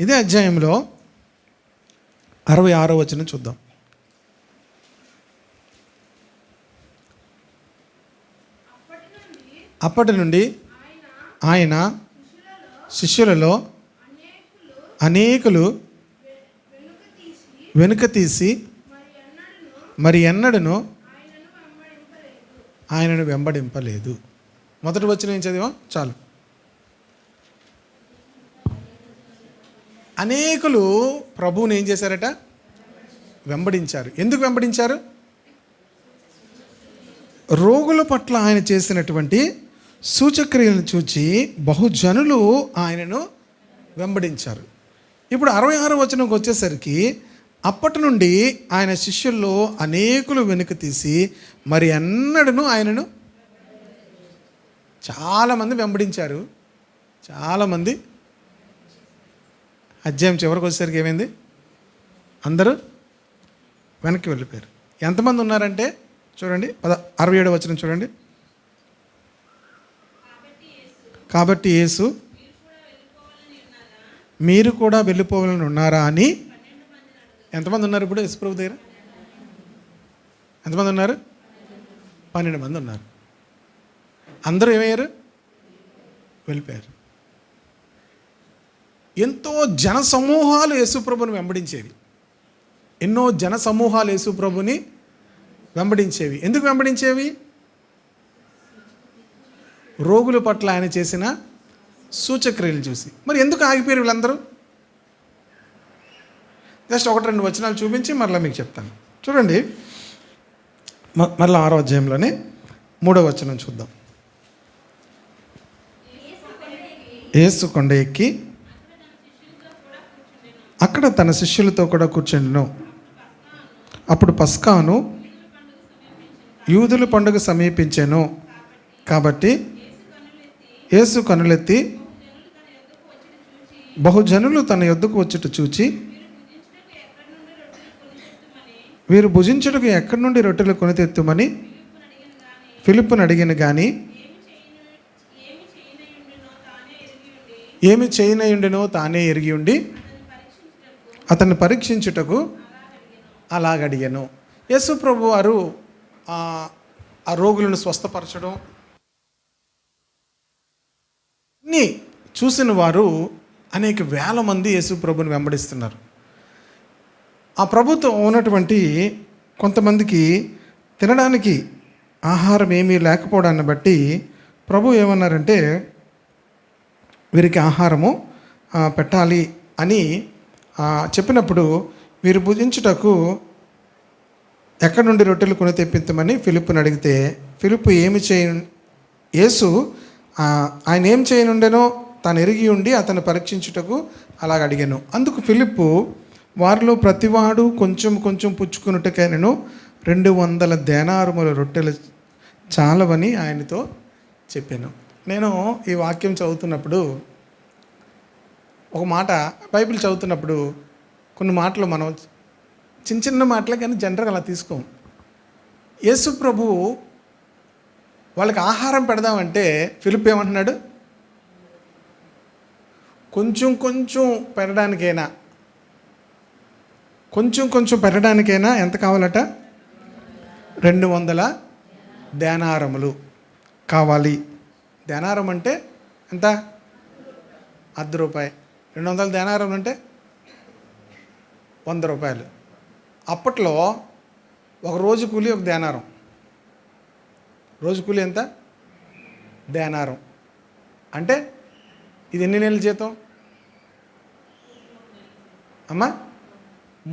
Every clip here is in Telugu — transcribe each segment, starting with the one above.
ఇదే అధ్యాయంలో 66వ వచనం చూద్దాం. అప్పటి నుండి ఆయన శిష్యులలో అనేకులు వెనుక తీసి మరి ఎన్నడను ఆయనను వెంబడింపలేదు. మొదటి వచనం ఏం చదివాం? చాలు. అనేకులు ప్రభువుని ఏం చేశారట? వెంబడించారు. ఎందుకు వెంబడించారు? రోగుల పట్ల ఆయన చేసినటువంటి సూచక్రియలను చూచి బహుజనులు ఆయనను వెంబడించారు. ఇప్పుడు 66వ వచనంకి వచ్చేసరికి అప్పటి నుండి ఆయన శిష్యుల్లో అనేకులు వెనుక తీసి మరి ఎన్నడను ఆయనను, చాలామంది వెంబడించారు, చాలామంది. అధ్యాయం చివరికి వచ్చేసరికి ఏమైంది? అందరూ వెనక్కి వెళ్ళిపోయారు. ఎంతమంది ఉన్నారంటే చూడండి, 67వ వచనం చూడండి. కాబట్టి యేసు మీరు కూడా వెళ్ళిపోవాలని ఉన్నారా అని ఎంతమంది ఉన్నారు? ఇప్పుడు యేసు ప్రభు దగ్గర ఎంతమంది ఉన్నారు? 12 మంది ఉన్నారు. అందరూ ఏమయ్యారు? వెళ్ళిపోయారు. ఎంతో జన సమూహాలు యేసుప్రభుని వెంబడించేవి. ఎన్నో జన సమూహాలు యేసుప్రభుని వెంబడించేవి. ఎందుకు వెంబడించేవి? రోగుల పట్ల ఆయన చేసిన సూచక్రియలు చూసి. మరి ఎందుకు ఆగిపోయారు వీళ్ళందరూ? జస్ట్ 1-2 వచనాలు చూపించి మరలా మీకు చెప్తాను. చూడండి, మరలా 6వ అధ్యాయంలోనే 3వ వచనం చూద్దాం. యేసు కొండ ఎక్కి అక్కడ తన శిష్యులతో కూడా కూర్చుండెను. అప్పుడు పస్కాను యూదుల పండుగ సమీపించెను. కాబట్టి యేసు కనులెత్తి బహుజనులు తన యొద్దకు వచ్చుట చూచి వీరు భుజించుటకు ఎక్కడి నుండి రొట్టెలు కొని తెత్తుమని ఫిలిప్పును అడిగిన గాని ఏమి చేయనయుండెనో తానే ఎరిగి ఉండి అతన్ని పరీక్షించుటకు అలాగడిగాను. యేసు ప్రభు వారు ఆ రోగులను స్వస్థపరచడం అన్నీ చూసిన వారు అనేక వేల మంది యేసు ప్రభుని వెంబడిస్తున్నారు. ఆ ప్రభుతో ఉన్నటువంటి కొంతమందికి తినడానికి ఆహారం ఏమీ లేకపోవడాన్ని బట్టి ప్రభు ఏమన్నారంటే వీరికి ఆహారము పెట్టాలి అని చెప్పినప్పుడు వీరు భుజించుటకు ఎక్కడి నుండి రొట్టెలు కొని తెప్పించమని ఫిలిప్పుని అడిగితే ఫిలిప్పు యేసు ఆయన ఏం చేయనుండెనో తాను ఎరిగి ఉండి అతను పరీక్షించుటకు అలాగ అడిగాను. అందుకు ఫిలిప్పు వారిలో ప్రతివాడు కొంచెం కొంచెం పుచ్చుకున్నట్టుకైనను 200 దేనారముల రొట్టెలు చాలవని ఆయనతో చెప్పాను. నేను ఈ వాక్యం చదువుతున్నప్పుడు ఒక మాట, బైబిల్ చదువుతున్నప్పుడు కొన్ని మాటలు మనం చిన్న చిన్న మాటలే కానీ జనరల్గా అలా తీసుకోం. యేసు ప్రభు వాళ్ళకి ఆహారం పెడదామంటే ఫిలిప్ ఏమంటున్నాడు? కొంచెం కొంచెం పెట్టడానికైనా ఎంత కావాలట? 200 దేనారములు కావాలి. దేనారం అంటే ఎంత? ₹1. 200 దేనారములు అంటే ₹100. అప్పట్లో ఒక రోజు కూలి ఒక దేనారం. రోజు కూలి ఎంత? దేనారం. అంటే ఇది ఎన్ని నెలల జీతం అమ్మా?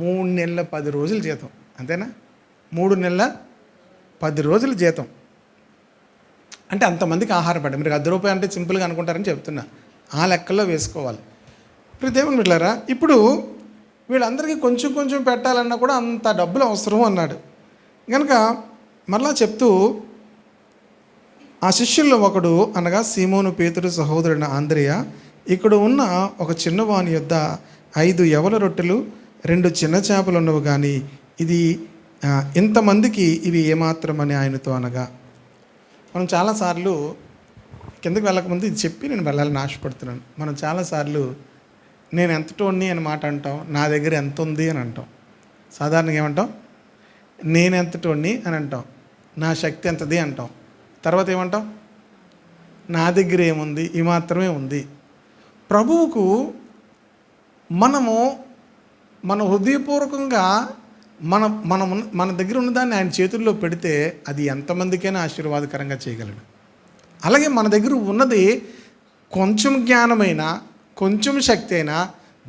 3 నెలల 10 రోజుల జీతం. అంతేనా? 3 నెలల 10 రోజుల జీతం. అంటే అంతమందికి ఆహారం పడ్డా. మీరు ₹10 అంటే సింపుల్గా అనుకుంటారని చెప్తున్నా. ఆ లెక్కల్లో వేసుకోవాలి. ఇప్పుడు దేవుని బిడ్డలారా, ఇప్పుడు వీళ్ళందరికీ కొంచెం కొంచెం పెట్టాలన్నా కూడా అంత డబ్బులు అవసరం అన్నాడు. కనుక మరలా చెప్తూ ఆ శిష్యుల్లో ఒకడు అనగా సీమోను పేతురు సహోదరుడు ఆంద్రేయ ఇక్కడ ఉన్న ఒక చిన్నవాని యొద్ద 5 యవల రొట్టెలు 2 చిన్న చేపలు ఉన్నవి, కానీ ఇది ఇంతమందికి ఇవి ఏమాత్రమని ఆయనతో అనగా. మనం చాలాసార్లు కిందకి వెళ్ళకముందు ఇది చెప్పి నేను వెళ్ళాలని ఆశపడుతున్నాను. మనం చాలాసార్లు నేను ఎంతటోని అని మాట అంటాం, నా దగ్గర ఎంత ఉంది అని అంటాం. సాధారణంగా ఏమంటాం? నేను ఎంతటోని అని అంటాం, నా శక్తి ఎంతది అంటాం. తర్వాత ఏమంటాం? నా దగ్గర ఏముంది, ఈ మాత్రమే ఉంది. ప్రభువుకు మనము మన హృదయపూర్వకంగా మన మన మన దగ్గర ఉన్నదాన్ని ఆయన చేతుల్లో పెడితే అది ఎంతమందికైనా ఆశీర్వాదకరంగా చేయగలడు. అలాగే మన దగ్గర ఉన్నది కొంచెం జ్ఞానమైనా, కొంచెం శక్తి అయినా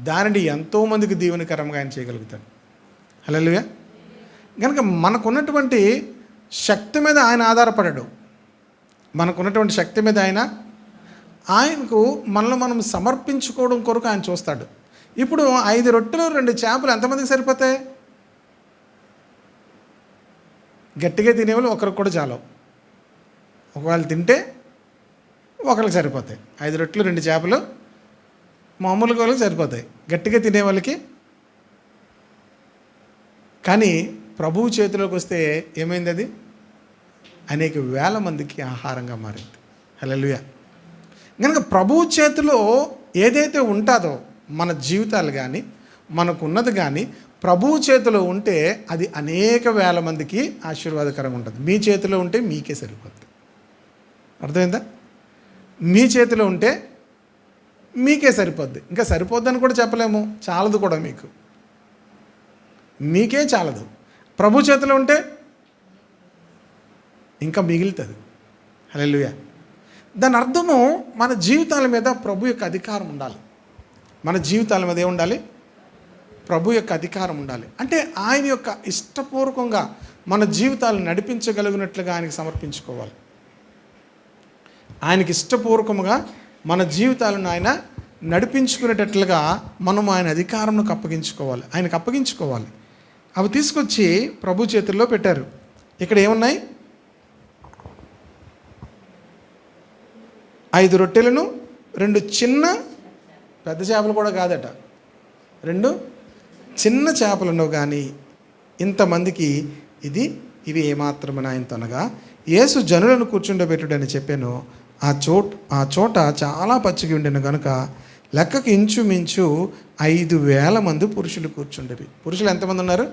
దానిని ఎంతోమందికి దీవెనకరంగా ఆయన చేయగలుగుతాడు. హల్లెలూయా. కనుక మనకున్నటువంటి శక్తి మీద ఆయన ఆధారపడడు. మనకున్నటువంటి శక్తి మీద ఆయనకు మనల్ని మనం సమర్పించుకోవడం కొరకు ఆయన చూస్తాడు. ఇప్పుడు 5 రొట్టెలు 2 చేపలు ఎంతమందికి సరిపోతాయి? గట్టిగా తినేవాళ్ళు ఒకరికి కూడా చాలు. ఒకవేళ తింటే ఒకరికి సరిపోతాయి. 5 రొట్టెలు 2 చేపలు మామూలుగా వాళ్ళకి సరిపోతాయి, గట్టిగా తినే వాళ్ళకి. కానీ ప్రభువు చేతిలోకి వస్తే ఏమైంది? అది అనేక వేల మందికి ఆహారంగా మారింది. హల్లెలూయా. కనుక ప్రభువు చేతిలో ఏదైతే ఉంటుందో మన జీవితాలు కానీ, మనకున్నది కానీ ప్రభువు చేతిలో ఉంటే అది అనేక వేల మందికి ఆశీర్వాదకరంగా ఉంటుంది. మీ చేతిలో ఉంటే మీకే సరిపోతుంది. అర్థమైందా? మీ చేతిలో ఉంటే మీకే సరిపోద్ది. ఇంకా సరిపోద్దని కూడా చెప్పలేము, చాలదు కూడా. మీకే చాలదు. ప్రభు చేతిలో ఉంటే ఇంకా మిగులుతుంది. హల్లెలూయా. దాని అర్థము మన జీవితాల మీద ప్రభు యొక్క అధికారం ఉండాలి. మన జీవితాల మీద ఏముండాలి? ప్రభు యొక్క అధికారం ఉండాలి. అంటే ఆయన యొక్క ఇష్టపూర్వకంగా మన జీవితాలను నడిపించగలిగినట్లుగా ఆయనకి సమర్పించుకోవాలి. ఆయనకి ఇష్టపూర్వకంగా మన జీవితాలను ఆయన నడిపించుకునేటట్లుగా మనం ఆయన అధికారంను అప్పగించుకోవాలి, ఆయనకు అప్పగించుకోవాలి. అవి తీసుకొచ్చి ప్రభు చేతుల్లో పెట్టారు. ఇక్కడ ఏమున్నాయి? 5 రొట్టెలను 2 చిన్న, పెద్ద చేపలు కూడా కాదట, 2 చిన్న చేపలను కానీ ఇంతమందికి ఇవి ఏమాత్రమని ఆయనతో అనగా, యేసు జనులను కూర్చుండబెట్టుడని చెప్పాను. ఆ చోట చాలా పచ్చిగా ఉండేను కనుక లెక్కకి ఇంచుమించు 5,000 మంది పురుషులు కూర్చుండేవి. పురుషులు ఎంతమంది ఉన్నారు?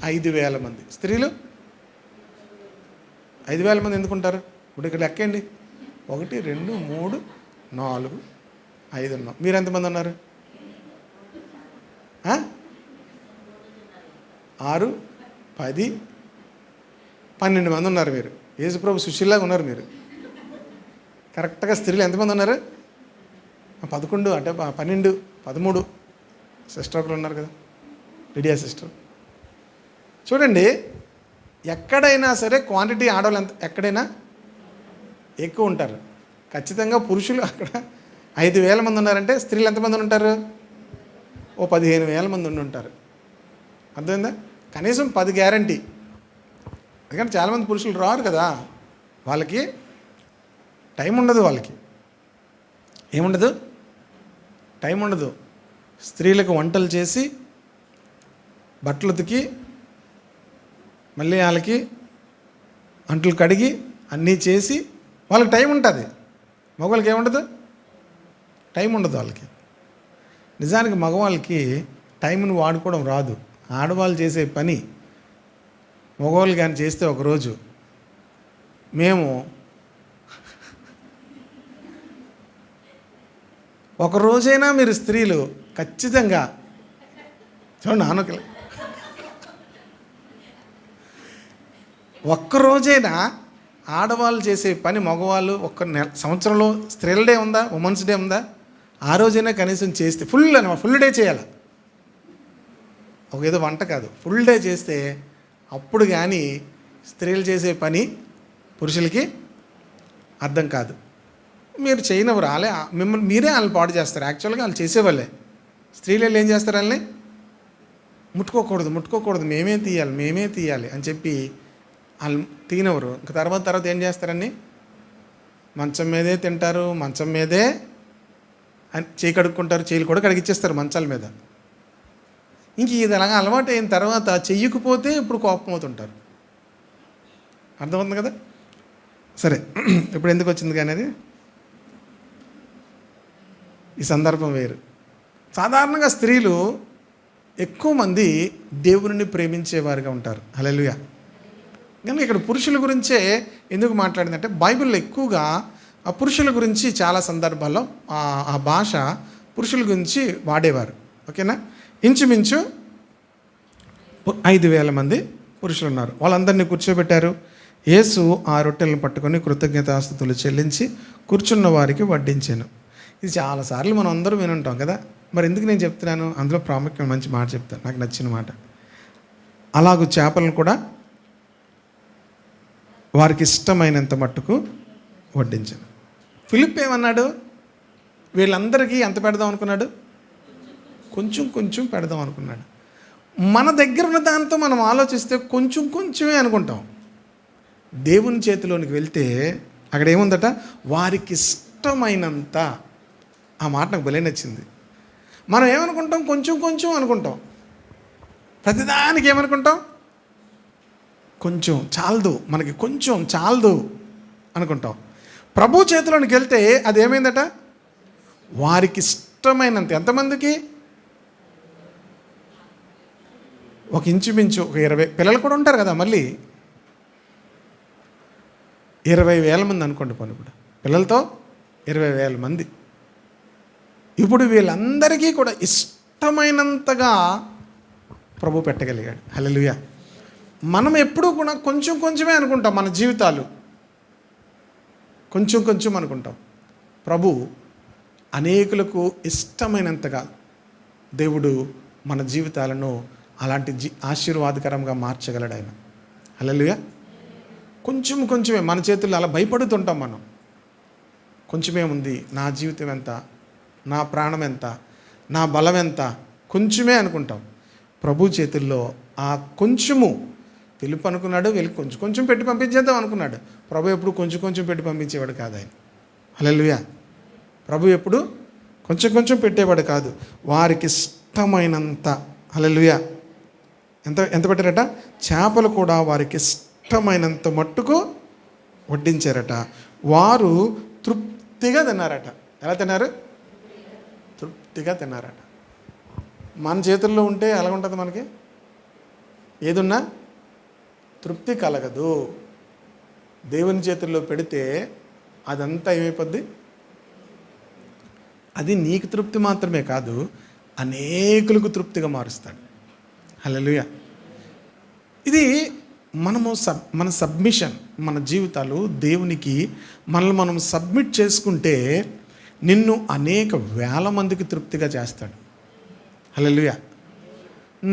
5,000 మంది. స్త్రీలు 5,000 మంది ఎందుకుంటారు? ఇప్పుడు ఇక్కడ లెక్కండి. 1 2 3 4 5 ఉన్నాం. మీరు ఎంతమంది ఉన్నారు? 6 10 12 మంది ఉన్నారు. మీరు యేసుప్రభు శిష్యుల్లాగా ఉన్నారు. మీరు కరెక్ట్గా. స్త్రీలు ఎంతమంది ఉన్నారు? 11 అంటే 12 13 సిస్టర్ ఒకరు ఉన్నారు కదా, లిడియా సిస్టర్. చూడండి, ఎక్కడైనా సరే క్వాంటిటీ ఆడవాళ్ళు ఎక్కడైనా ఎక్కువ ఉంటారు. ఖచ్చితంగా పురుషులు అక్కడ 5,000 మంది ఉన్నారంటే స్త్రీలు ఎంతమంది ఉంటారు? 15,000 మంది ఉండి ఉంటారు. అర్థమైందా? కనీసం 10 గ్యారంటీ. ఎందుకంటే చాలామంది పురుషులు రారు కదా, వాళ్ళకి టైం ఉండదు. వాళ్ళకి ఏముండదు? టైం ఉండదు. స్త్రీలకు వంటలు చేసి, బట్టలు ఉతికి, మళ్ళీ వాళ్ళకి అంట్లు కడిగి అన్నీ చేసి వాళ్ళకి టైం ఉంటుంది. మగవాళ్ళకి ఏముండదు? టైం ఉండదు వాళ్ళకి. నిజానికి మగవాళ్ళకి టైంను వాడుకోవడం రాదు. ఆడవాళ్ళు చేసే పని మగవాళ్ళు కానీ చేస్తే ఒకరోజు మేము ఒకరోజైనా మీరు స్త్రీలు ఖచ్చితంగా చూడండి, ఆనకలు ఒక్కరోజైనా ఆడవాళ్ళు చేసే పని మగవాళ్ళు సంవత్సరంలో స్త్రీల డే ఉందా, ఉమెన్స్ డే ఉందా? ఆ రోజైనా కనీసం చేస్తే ఫుల్ డే చేయాలి. ఏదో వంట కాదు, ఫుల్ డే చేస్తే అప్పుడు కానీ స్త్రీలు చేసే పని పురుషులకి అర్థం కాదు. మీరు చేయనవరు, మిమ్మల్ని మీరే వాళ్ళని పాడు చేస్తారు. యాక్చువల్గా వాళ్ళు చేసేవాళ్ళే. స్త్రీలు ఏం చేస్తారు? వాళ్ళని ముట్టుకోకూడదు, మేమే తీయాలి అని చెప్పి వాళ్ళు తినవరు. ఇంకా తర్వాత ఏం చేస్తారని మంచం మీదే తింటారు, మంచం మీదే చేయి కడుక్కుంటారు, చేయిలు కూడా కడిగిచ్చేస్తారు మంచాల మీద. ఇంక ఇది అలాగా అలవాటు అయిన తర్వాత చెయ్యకపోతే ఇప్పుడు కోపం అవుతుంటారు. అర్థమవుతుంది కదా? సరే, ఇప్పుడు ఎందుకు వచ్చింది కానీ అది ఈ సందర్భం వేరు. సాధారణంగా స్త్రీలు ఎక్కువ మంది దేవుని ప్రేమించేవారుగా ఉంటారు. హల్లెలూయా. కానీ ఇక్కడ పురుషుల గురించే ఎందుకు మాట్లాడిందంటే బైబిల్లో ఎక్కువగా ఆ పురుషుల గురించి చాలా సందర్భాల్లో ఆ భాష పురుషుల గురించి వాడేవారు. ఓకేనా? ఇంచుమించు 5,000 మంది పురుషులు ఉన్నారు. వాళ్ళందరినీ కూర్చోబెట్టారు. యేసు ఆ రొట్టెలను పట్టుకొని కృతజ్ఞతాస్తుతులు చెల్లించి కూర్చున్న వారికి వడ్డించాను. ఇది చాలాసార్లు మనం అందరూ వినుంటాం కదా. మరి ఎందుకు నేను చెప్తున్నాను? అందులో ప్రాముఖ్యమైన మంచి మాట చెప్తాను, నాకు నచ్చిన మాట. అలాగూ చేపలను కూడా వారికి ఇష్టమైనంత మట్టుకు వడ్డించాను. ఫిలిప్ ఏమన్నాడు? వీళ్ళందరికీ ఎంత పెడదాం అనుకున్నాడు? కొంచెం కొంచెం పెడదాం అనుకున్నాడు. మన దగ్గర ఉన్న దాంతో మనం ఆలోచిస్తే కొంచెం కొంచెమే అనుకుంటాం. దేవుని చేతిలోనికి వెళ్తే అక్కడ ఏముందట? వారికి ఇష్టమైనంత. ఆ మాట నాకు భలే నచ్చింది. మనం ఏమనుకుంటాం? కొంచెం కొంచెం అనుకుంటాం. ప్రతిదానికి ఏమనుకుంటాం? కొంచెం చాలదు, మనకి కొంచెం చాలదు అనుకుంటాం. ప్రభు చేతిలోనికి వెళ్తే అది ఏమైందట? వారికి ఇష్టమైనంత. ఎంతమందికి? ఒక ఇంచుమించు ఒక 20 పిల్లలు కూడా ఉంటారు కదా. మళ్ళీ 20,000 మంది అనుకోండి. పని కూడా పిల్లలతో 20,000 మంది. ఇప్పుడు వీళ్ళందరికీ కూడా ఇష్టమైనంతగా ప్రభు పెట్టగలిగాడు. హల్లెలూయా. మనం ఎప్పుడూ కూడా కొంచెం కొంచెమే అనుకుంటాం. మన జీవితాలు కొంచెం కొంచెం అనుకుంటాం. ప్రభు అనేకులకు ఇష్టమైనంతగా దేవుడు మన జీవితాలను అలాంటి ఆశీర్వాదకరంగా మార్చగలడు ఆయన. హల్లెలూయా. కొంచెం కొంచెమే మన చేతుల్లో అలా భయపడుతుంటాం మనం. కొంచెమే ఉంది, నా జీవితం ఎంత, నా ప్రాణం ఎంత, నా బలం ఎంత, కొంచెమే అనుకుంటాం. ప్రభు చేతుల్లో ఆ కొంచెము పిలుపు అనుకున్నాడు, వెళ్ళి కొంచెం కొంచెం పెట్టి పంపించేద్దాం అనుకున్నాడు. ప్రభు ఎప్పుడు కొంచెం కొంచెం పెట్టి పంపించేవాడు కాదు ఆయన. హల్లెలూయా. ప్రభు ఎప్పుడు కొంచెం కొంచెం పెట్టేవాడు కాదు. వారికి ఇష్టమైనంత. హల్లెలూయా. ఎంత ఎంత పెట్టారట? చేపలు కూడా వారికి ఇష్టమైనంత మట్టుకు వడ్డించారట. వారు తృప్తిగా తిన్నారట. ఎలా తిన్నారు? తృప్తిగా తిన్నారట. మన చేతుల్లో ఉంటే ఎలా ఉంటుంది? మనకి ఏదున్నా తృప్తి కలగదు. దేవుని చేతుల్లో పెడితే అదంతా ఏమైపోద్ది? అది నీకు తృప్తి మాత్రమే కాదు, అనేకులకు తృప్తిగా మారుస్తాడు. హల్లెలూయా. ఇది మన సబ్మిషన్, మన జీవితాలు దేవునికి మనల్ని మనం సబ్మిట్ చేసుకుంటే నిన్ను అనేక వేల మందికి తృప్తిగా చేస్తాడు. హల్లెలూయా.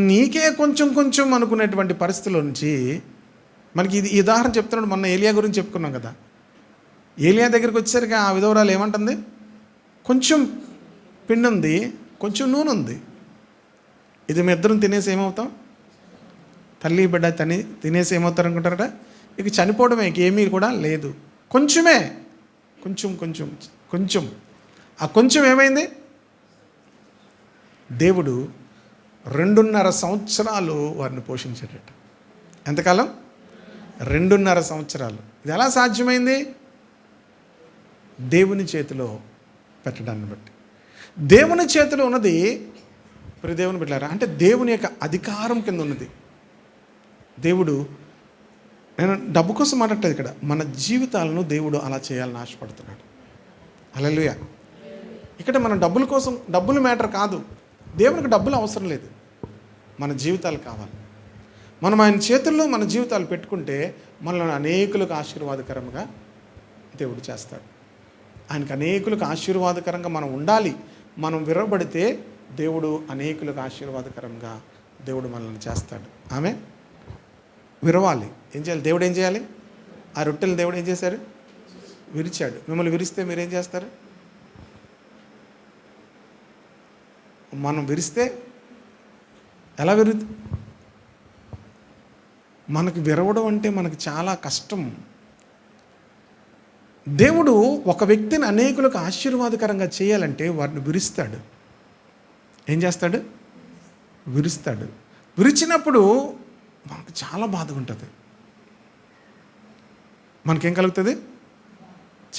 నీకే కొంచెం కొంచెం అనుకునేటువంటి పరిస్థితుల నుంచి మనకి ఈ ఉదాహరణ చెప్తున్నాడు. మొన్న ఏలియా గురించి చెప్పుకున్నాం కదా. ఏలియా దగ్గరికి వచ్చేసరికి ఆ విధవరాలు ఏమంటుంది? కొంచెం పిండి ఉంది, కొంచెం నూనె ఉంది. ఇది మీ ఇద్దరం తినేసి ఏమవుతాం? తల్లి బిడ్డ తినేసి ఏమవుతారు అనుకుంటారట? ఇక చనిపోవడమే, ఏమీ కూడా లేదు. కొంచెమే, కొంచెం కొంచెం కొంచెం. ఆ కొంచెం ఏమైంది? దేవుడు 2.5 సంవత్సరాలు వారిని పోషించాడట. ఎంతకాలం? 2.5 సంవత్సరాలు. ఇది ఎలా సాధ్యమైంది? దేవుని చేతిలో పెట్టడాన్ని బట్టి. దేవుని చేతిలో ఉన్నది దేవుని బిడ్డలారా, అంటే దేవుని యొక్క అధికారం కింద ఉన్నది. దేవుడు, నేను డబ్బు కోసం మాట్లాడలేదు ఇక్కడ, మన జీవితాలను దేవుడు అలా చేయాలని ఆశపడుతున్నాడు. హల్లెలూయా. ఇక్కడ మన డబ్బుల కోసం, డబ్బులు మ్యాటర్ కాదు. దేవునికి డబ్బులు అవసరం లేదు, మన జీవితాలు కావాలి. మనం ఆయన చేతుల్లో మన జీవితాలు పెట్టుకుంటే మనల్ని అనేకులకు ఆశీర్వాదకరంగా దేవుడు చేస్తాడు. ఆయనకు అనేకులకు ఆశీర్వాదకరంగా మనం ఉండాలి. మనం విరవబడితే దేవుడు అనేకులకు ఆశీర్వాదకరంగా దేవుడు మనల్ని చేస్తాడు. ఆమె విరవాలి. ఏం చేయాలి? దేవుడు ఏం చేయాలి? ఆ రొట్టెలు దేవుడు ఏం చేశారు? విరిచాడు. మిమ్మల్ని విరిస్తే మీరేం చేస్తారు? మనం విరిస్తే ఎలా మనకు విరవడం అంటే మనకు చాలా కష్టం. దేవుడు ఒక వ్యక్తిని అనేకులకు ఆశీర్వాదకరంగా చేయాలంటే వారిని విరుస్తాడు. ఏం చేస్తాడు? విరుస్తాడు. విరిచినప్పుడు మనకు చాలా బాధగా ఉంటుంది. మనకేం కలుగుతుంది?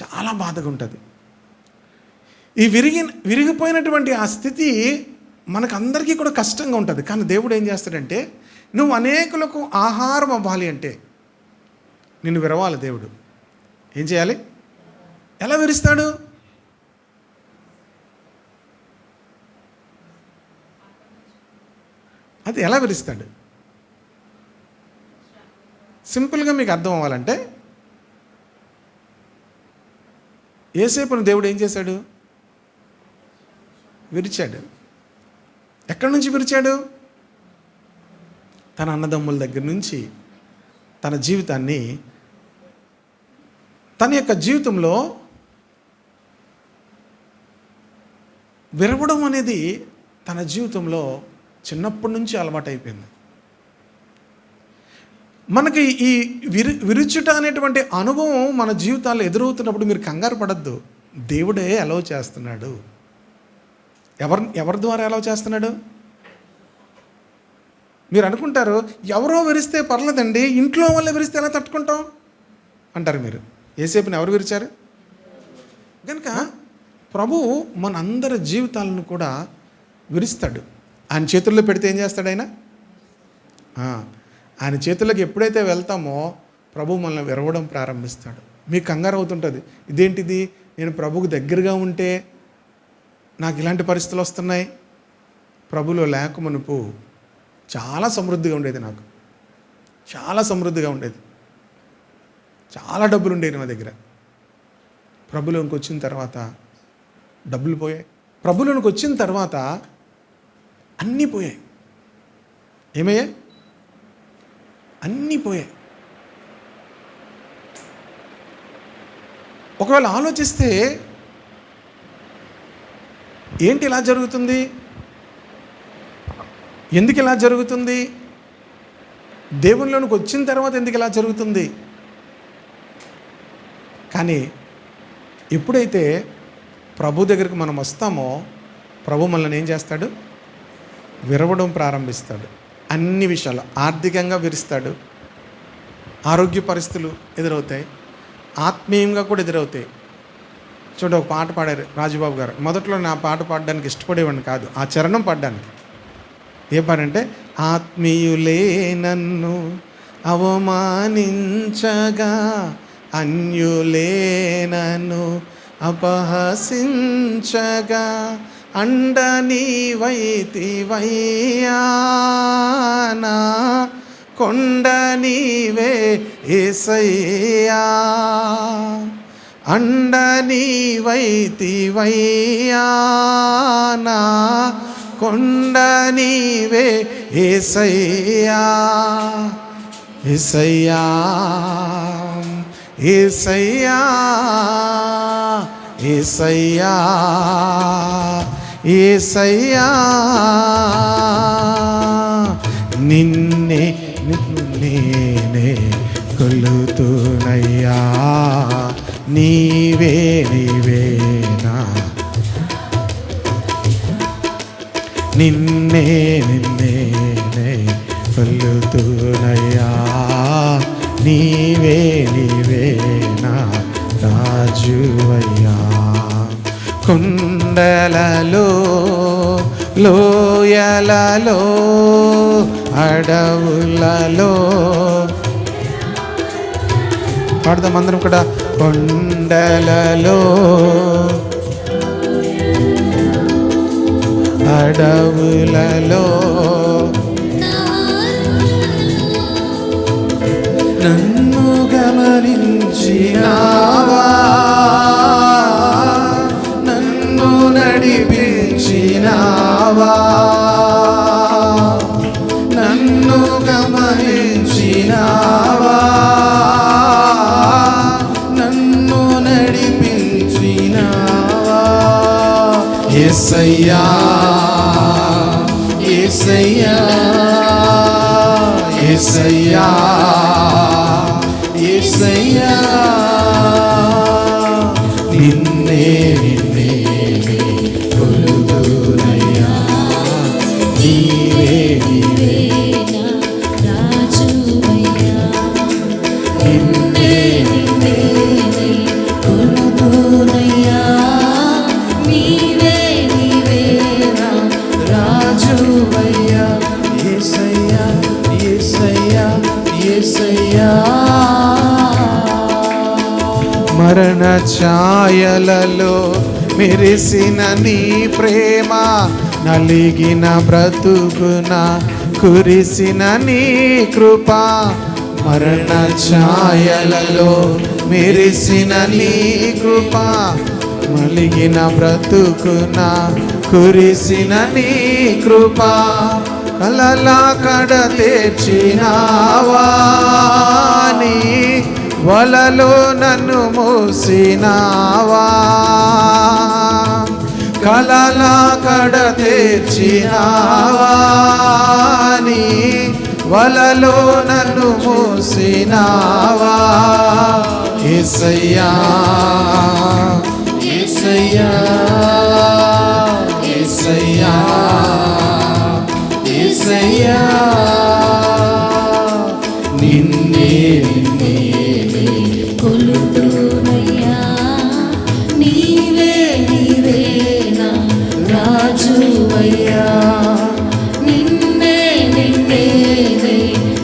చాలా బాధగా ఉంటుంది. ఈ విరిగిపోయినటువంటి ఆ స్థితి మనకు అందరికీ కూడా కష్టంగా ఉంటుంది. కానీ దేవుడు ఏం చేస్తాడంటే, నువ్వు అనేకులకు ఆహారం అవ్వాలి అంటే నిన్ను విరవాలి. దేవుడు ఏం చేయాలి? ఎలా విరుస్తాడు? అది ఎలా విరుస్తాడు? సింపుల్గా మీకు అర్థం అవ్వాలంటే, యేసేపును దేవుడు ఏం చేశాడు? విరిచాడు. ఎక్కడి నుంచి విరిచాడు? తన అన్నదమ్ముల దగ్గర నుంచి తన జీవితాన్ని, తన యొక్క జీవితంలో విరవడం అనేది తన జీవితంలో చిన్నప్పటి నుంచి అలవాటైపోయింది. మనకి ఈ విరుచుట అనేటువంటి అనుభవం మన జీవితాల్లో ఎదురవుతున్నప్పుడు మీరు కంగారు పడద్దు. దేవుడే అలౌ చేస్తున్నాడు. ఎవరి ద్వారా అలౌ చేస్తున్నాడు? మీరు అనుకుంటారు, ఎవరో విరిస్తే పర్లేదండి, ఇంట్లో వాళ్ళే విరిస్తే ఎలా తట్టుకుంటాం అంటారు మీరు. యేసేపుని ఎవరు విరిచారు? కనుక ప్రభువు మన అందరి జీవితాలను కూడా విరుస్తాడు. ఆయన చేతుల్లో పెడితే ఏం చేస్తాడు? ఆయన చేతుల్లోకి ఎప్పుడైతే వెళ్తామో ప్రభు మనల్ని విరవడం ప్రారంభిస్తాడు. మీకు కంగారు అవుతుంటుంది, ఇదేంటిది, నేను ప్రభువుకు దగ్గరగా ఉంటే నాకు ఇలాంటి పరిస్థితులు వస్తున్నాయి. ప్రభులో లేక మునుపు చాలా సమృద్ధిగా ఉండేది, నాకు చాలా సమృద్ధిగా ఉండేది, చాలా డబ్బులు ఉండేవి నా దగ్గర. ప్రభులోనికి వచ్చిన తర్వాత డబ్బులు పోయాయి. ప్రభులోనికి వచ్చిన తర్వాత అన్నీ పోయాయి. ఏమయ్యాయి? అన్నీ పోయాయి. ఒకవేళ ఆలోచిస్తే ఏంటి ఇలా జరుగుతుంది? ఎందుకు ఇలా జరుగుతుంది? దేవునిలోనికి వచ్చిన తర్వాత ఎందుకు ఇలా జరుగుతుంది? కానీ ఎప్పుడైతే ప్రభు దగ్గరికి మనం వస్తామో ప్రభు మనల్ని ఏం చేస్తాడు? విరవడం ప్రారంభిస్తాడు. అన్ని విషయాలు ఆర్థికంగా విరుస్తాడు, ఆరోగ్య పరిస్థితులు ఎదురవుతాయి, ఆత్మీయంగా కూడా ఎదురవుతాయి. చూడండి, ఒక పాట పాడారు రాజుబాబు గారు. మొదట్లో నా పాట పాడడానికి ఇష్టపడేవాడిని కాదు, ఆ చరణం పాడడానికి. ఏ పాట అంటే, ఆత్మీయులే నన్ను అవమానించగా, అన్యులే నన్ను అపహసించగా, అండ నీవైతివయ్యా, నా కొండ నీవే యేసయ్యా, అండ నీవైతివయ్యా, నా కొండ నీవే యేసయ్యా, యేసయ్యా, యేసయ్యా, యేసయ్యా, యేసయ్యా, నిన్నే నేనే కొలుతునయ్యా, నీవే నీవేనా, నిన్నే నిన్నే కొలుతునయ్యా, నీవే నీవేనా రాజువయ్యా. కొండలలో లోయలలో అడవులలో, పాడదాం అందరం కూడా. కొండలలో అడవులలో నన్ను గమనించినావా, నన్ను నడిపించినావా, నన్ను గమనించినావా, నన్ను నడిపించినావా. యేసయ్యా, యేసయ్యా, యేసయ్యా, యేసయ్యా, నిన్నే నిన్నే కొలుతునయ్యా, నీవే నీవే రాజువయ్యా, నిన్నే నిన్నే కొలుతునయ్యా, నీవే ఛాయలలో మెరిసిన నీ ప్రేమ, నలిగిన బ్రతుకున కురిసిన నీ కృప, మరణ ఛాయలలో మెరిసిన నీ కృప, నలిగిన బ్రతుకున కురిసిన నీ కృప, కలలా కడ తెచ్చినావా, నీ వలలో నన్ను మూసినావా, కలలా కడ తెచ్చినావా, నీ వలలో నన్ను మూసినావా, యేసయ్యా యేసయ్యా యేసయ్యా యేసయ్యా, నిన్నే కొలుతునయ్యా, నీవే నీవే నా రాజువయ్యా, నిన్నే నిన్నే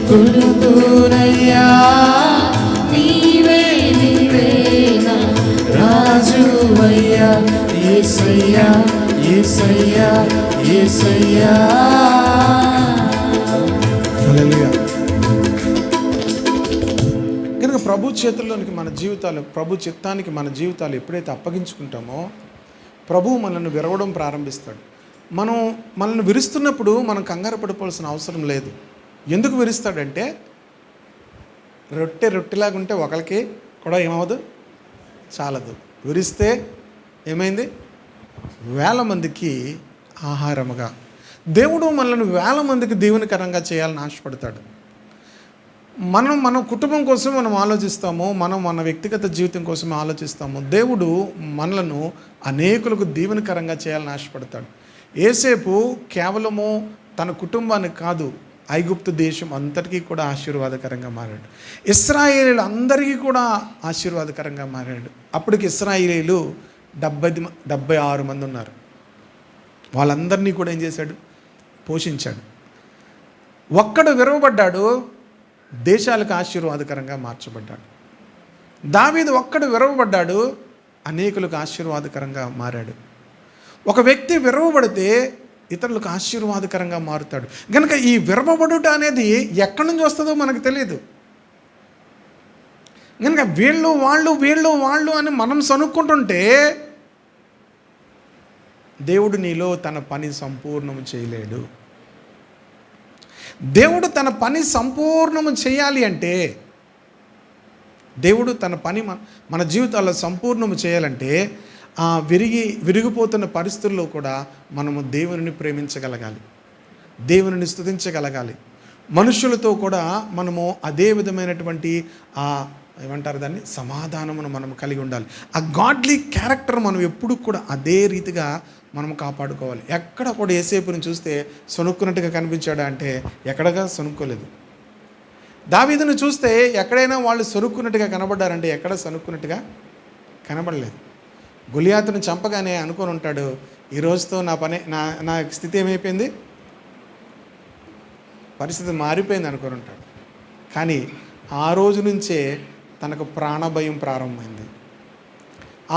కొలుతునయ్యా, నీవే నీవే నా రాజువయ్యా, యేసయ్యా యేసయ్యా యేసయ్యా. హల్లెలూయా. కనుక ప్రభు చేతుల్లోనికి మన జీవితాలు, ప్రభు చిత్తానికి మన జీవితాలు ఎప్పుడైతే అప్పగించుకుంటామో ప్రభు మనల్ని విరవడం ప్రారంభిస్తాడు. మనల్ని విరుస్తున్నప్పుడు మనం కంగారు పడిపోవాల్సిన అవసరం లేదు. ఎందుకు విరుస్తాడంటే, రొట్టెలాగా ఉంటే ఒకరికి కూడా ఏమవదు, చాలదు. విరిస్తే ఏమైంది, 1000 మందికి ఆహారముగా. దేవుడు మనల్ని 1000 మందికి దీవెనకరంగా చేయాలని ఆశపడతాడు. మన కుటుంబం కోసం మనం ఆలోచిస్తాము, మన వ్యక్తిగత జీవితం కోసం ఆలోచిస్తాము. దేవుడు మనలను అనేకులకు దీవెనకరంగా చేయాలని ఆశపడతాడు. యోసేపు కేవలము తన కుటుంబానికి కాదు, ఐగుప్తు దేశం అంతటికీ కూడా ఆశీర్వాదకరంగా మారాడు. ఇశ్రాయేలీలు అందరికీ కూడా ఆశీర్వాదకరంగా మారాడు. అప్పటికి ఇశ్రాయేలీలు 76 మంది ఉన్నారు. వాళ్ళందరినీ కూడా ఏం చేశాడు, పోషించాడు. ఒక్కడు విరవబడ్డాడు, దేశాలకు ఆశీర్వాదకరంగా మార్చబడ్డాడు. దావీదు ఒక్కడు విరవబడ్డాడు, అనేకులకు ఆశీర్వాదకరంగా మారాడు. ఒక వ్యక్తి విరవబడితే ఇతరులకు ఆశీర్వాదకరంగా మారుతాడు. కనుక ఈ విరవబడుట అనేది ఎక్కడి నుంచి వస్తుందో మనకు తెలియదు. కనుక వీళ్ళు వాళ్ళు అని మనం సనుక్కుంటుంటే దేవుడు నీలో తన పని సంపూర్ణము చేయలేడు. దేవుడు తన పని సంపూర్ణము చేయాలి అంటే, దేవుడు తన పని మన జీవితాల్లో సంపూర్ణము చేయాలంటే, విరిగిపోతున్న పరిస్థితుల్లో కూడా మనము దేవునిని ప్రేమించగలగాలి, దేవునిని స్తుతించగలగాలి. మనుషులతో కూడా మనము అదే విధమైనటువంటి ఏమంటారు దాన్ని, సమాధానమును మనం కలిగి ఉండాలి. ఆ గాడ్లీ క్యారెక్టర్ మనం ఎప్పుడు కూడా అదే రీతిగా మనం కాపాడుకోవాలి. ఎక్కడ కూడా యోసేపుని చూస్తే సొనుక్కున్నట్టుగా కనిపించాడా అంటే ఎక్కడగా సొనుక్కోలేదు. దావీదును చూస్తే ఎక్కడైనా వాళ్ళు సొనుక్కున్నట్టుగా కనబడ్డారంటే ఎక్కడ సొనుక్కున్నట్టుగా కనబడలేదు. గొలియాతును చంపగానే అనుకొని ఉంటాడు, ఈ రోజుతో నా స్థితి ఏమైపోయింది, పరిస్థితి మారిపోయింది అనుకొని ఉంటాడు. కానీ ఆ రోజు నుంచే తనకు ప్రాణభయం ప్రారంభమైంది.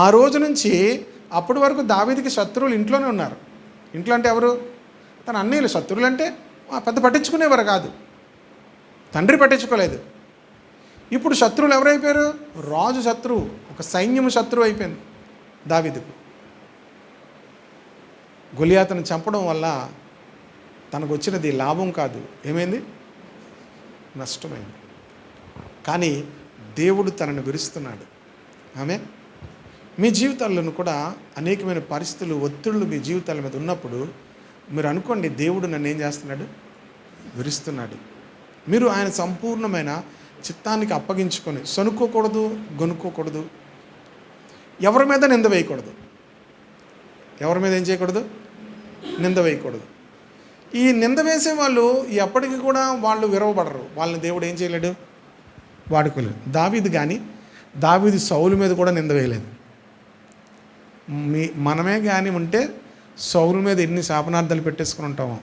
ఆ రోజు నుంచి అప్పటి వరకు దావీదుకి శత్రువులు ఇంట్లోనే ఉన్నారు. ఇంట్లో అంటే ఎవరు, తన అన్నయ్యలు. శత్రువులు అంటే పెద్ద పట్టించుకునేవారు కాదు, తండ్రి పట్టించుకోలేదు. ఇప్పుడు శత్రువులు ఎవరైపోయారు, రాజు శత్రువు, ఒక సైన్యము శత్రువు అయిపోయింది దావీదుకు. గొలియాతును చంపడం వల్ల తనకు వచ్చినది లాభం కాదు, ఏమైంది, నష్టమైంది. కానీ దేవుడు తనను విరుస్తున్నాడు. ఆమె మీ జీవితాల్లోనూ కూడా అనేకమైన పరిస్థితులు, ఒత్తిళ్ళు మీ జీవితాల మీద ఉన్నప్పుడు మీరు అనుకోండి, దేవుడు నన్ను ఏం చేస్తున్నాడు, విరుస్తున్నాడు. మీరు ఆయన సంపూర్ణమైన చిత్తానికి అప్పగించుకొని సనుక్కోకూడదు, గొనుక్కోకూడదు, ఎవరి మీద నింద వేయకూడదు. ఎవరి మీద ఏం చేయకూడదు, నింద వేయకూడదు. ఈ నింద వేసే వాళ్ళు ఎప్పటికీ కూడా వాళ్ళు విరవబడరు. వాళ్ళని దేవుడు ఏం చేయలేడు, వాడుకోలేడు. దావీదు సౌలు మీద కూడా నింద వేయలేదు. మనమే కానీ ఉంటే సౌలు మీద ఎన్ని శాపనార్థాలు పెట్టేసుకుని ఉంటామో.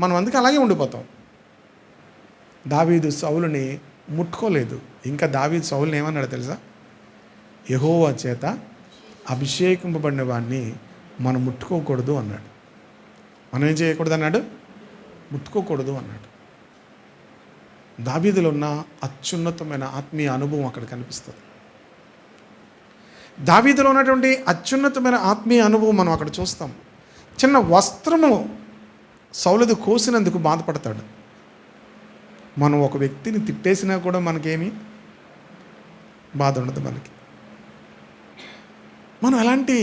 మనం అందుకే అలాగే ఉండిపోతాం. దావీదు సౌలుని ముట్టుకోలేదు. ఇంకా దావీదు సౌలుని ఏమన్నాడు తెలుసా? యెహోవా చేత అభిషేకింపబడిన వాడిని మనం ముట్టుకోకూడదు అన్నాడు. మనం ఏం చేయకూడదు అన్నాడు? ముట్టుకోకూడదు అన్నాడు. దావీదులో ఉన్న అత్యున్నతమైన ఆత్మీయ అనుభవం అక్కడ కనిపిస్తుంది. దావీదులో ఉన్నటువంటి అత్యున్నతమైన ఆత్మీయ అనుభవం మనం అక్కడ చూస్తాం. చిన్న వస్త్రము సౌలుది కోసినందుకు బాధపడతాడు. మనం ఒక వ్యక్తిని తిట్టేసినా కూడా మనకేమీ బాధ ఉండదు. మనం ఎలాంటి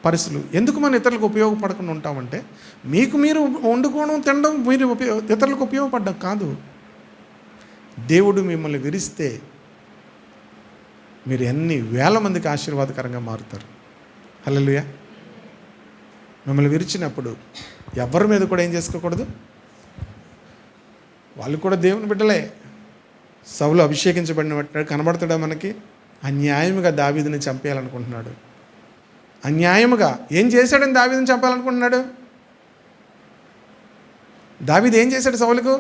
పరిస్థితులు ఎందుకు మన ఇతరులకు ఉపయోగపడకుండా ఉంటామంటే, మీకు మీరు వండుకోవడం తినడం మీరు ఇతరులకు ఉపయోగపడడం కాదు. దేవుడు మిమ్మల్ని విరిస్తే మీరు ఎన్ని వేల మందికి ఆశీర్వాదకరంగా మారుతారు. హల్లెలూయా. మిమ్మల్ని విరిచినప్పుడు ఎవరి మీద కూడా ఏం చేసుకోకూడదు. వాళ్ళు కూడా దేవుని బిడ్డలే. సౌలు అభిషేకించబడిన కనబడతాడా మనకి? అన్యాయముగా దావీదుని చంపేయాలనుకుంటున్నాడు. అన్యాయముగా ఏం చేశాడని దావీదుని చంపాలనుకుంటున్నాడు? దావీదు ఏం చేశాడు సౌలుకు?